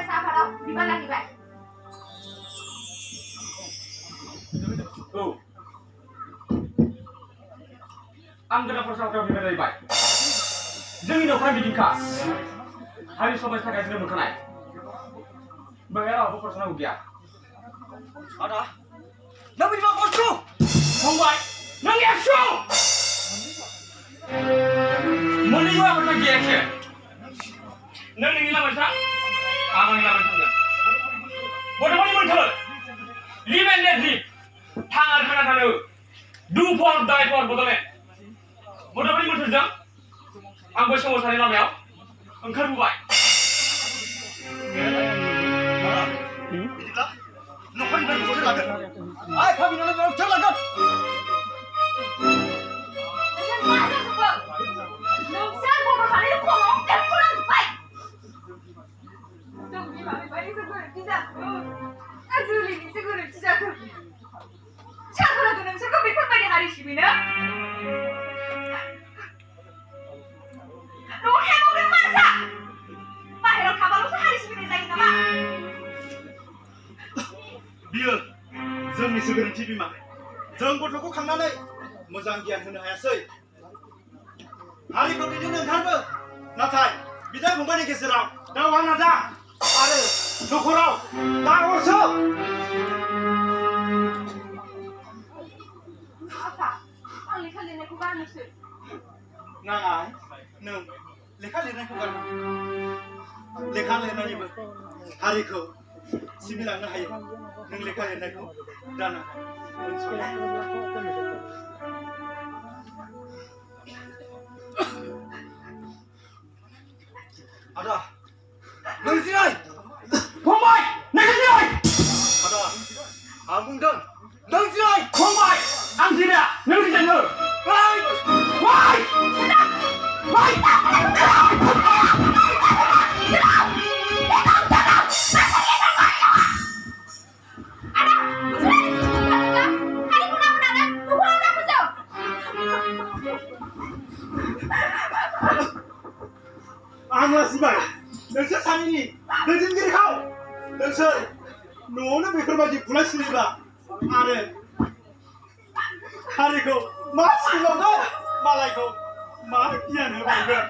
साफा दाव बिबार लाखिबाय औ आं गोदान फरायसालियाव फैबाय जाहैबाय जोंनि न'खरा बिदिखा हारि समाजनि थाखाय जोनोम मोनखानाय बेहाय रावबो फरायसानांगौ गैया आदा नों बिदिबा बसु फंबाय नों एबसु मोननैबो आबादना गैयाखै नों नोंनि लामायाव था आं आंनि लामायाव थांगोन बड'फोरनि मोन्थोर लिभ एन्ड लेट लिभ थां आरो थांना थानो डु फर डाइ फर बड'लेण्ड बड'फोरनि मोन्थोरजों आं बै सोमावसारनि लामायाव ओंखारबोबाय बिदिब्ला न'खरनि बोसोर लागोन आइ फाबिनानै बोसोर लागोन नोंसोर बड'फोरनि खर'आव देरख'लांजोब्बाय जों बिमा बिफानिसो गोरोन्थि जाखो जुलिनिसो गोरोन्थि जाखो सारफोराथ' नोंसोरखौ बेफोरबायदि हारि सिबिनो न'आव थायाबाबो मानसा बाहेरायाव थाबाल'सो हारि सिबिनाय जायो नामा बियो जोंनिसो गोरोन्थि बिमा जों गथ'खौ खांनानै मोजां गियान होनो हायासै हारिखौ दैदेननो ओंखारबो नाथाय बिदा फंबायनि गेजेराव दावहा नादा आरो न'खराव दावरसो आफा आं लेखा लिरनायखौ गारनोसै नाङा नों लेखा लिरनायखौ गारना लेखा लिरनानैबो हारिखौ सिबिलांनो हायो नों लेखा लिरनायखौ दाना आदा नों जिराय फंबाय नों जिराय आदा आं बुंदों नों जिराय फंबाय आं जिराया नों जिरायनो बाय बाय बाय आं लाजिबाय नोंसोर सानैनि दैदेनगिरिखौ नोंसोर न'आवनो बेफोरबायदि बुलाय सिरिब्ला आरो हारिखौ मा सिबिबावगोन मालायखौ मा गियान होबावगोन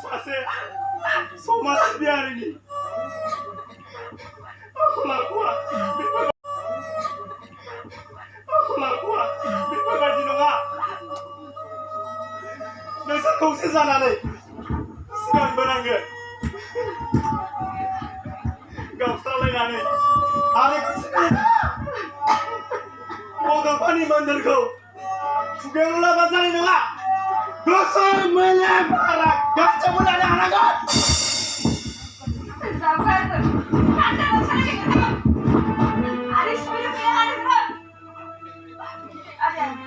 सासे समाज सिबियारिनि आखल आखुआ बेफोरबायदि नङा नोंसोर खौसे जानानै सिगांबोनांगोन गावस्रालायनानै हारिखौ बड'फानि मोन्थोरखौ खुगायाव लाबा जानाय नङा गोसो मेलेम आरो गासैबो लानो हानांगोन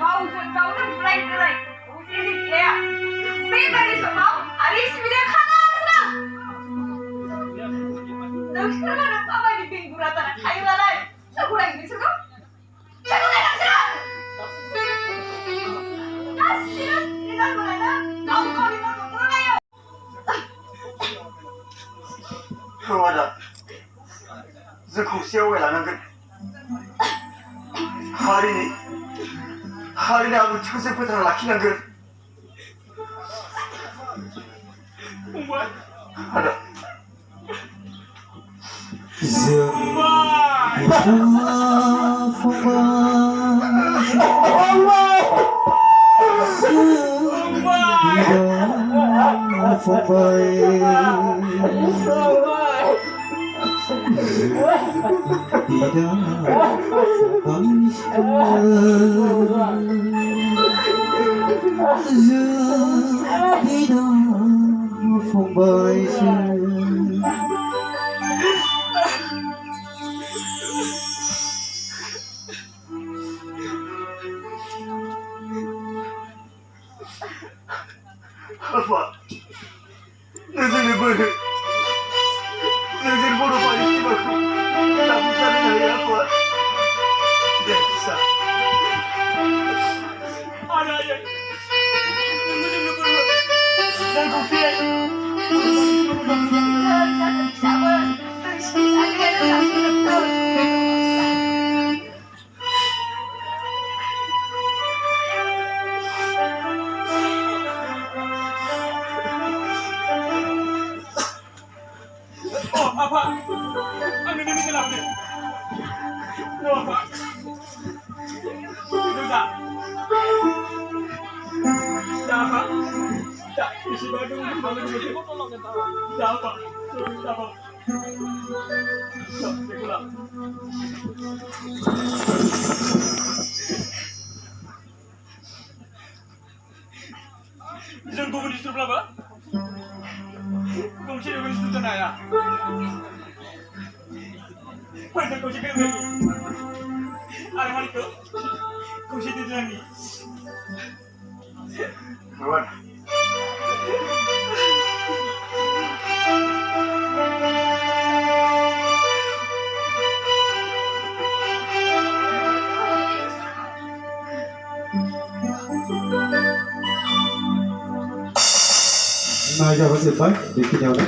गावजों गावनो बुलाय बुलाय उजिनि गैया बेबायदि समाव आरो सिबिनो खानांगौ नोंसोर मानो माबायदि बेंगुरा जाना थायोब्लालाय सोरखौ लायो नोंसोरखौ गासिबो सिगांबोलायनो गाव गावनि न'खराव नायो औ आदा जों खौसेयाव लानांगोन हारिनि आब्रुथिखौ जों फोथांना लाखिनांगोन फंबाय आदा Apa? Nozini bodoh. Nozini bodoh paling aku. Tak bisa dengan apa? Tidak bisa. Ada aja. Nozini bodoh. Dan kau Apa? Ang ini lang din. No, apa? Duda. Apa? Tak, isi baru ni baru ni. Apa? Apa? So, sekolah. Jangan kau berdiri sebelah apa? Kau cakap berdiri sebelah ya? Mana kau cakap berdiri? Ada hari tu, kau cakap berdiri lagi. Kawan. Mai cho có dịp đấy, thì khi nào đấy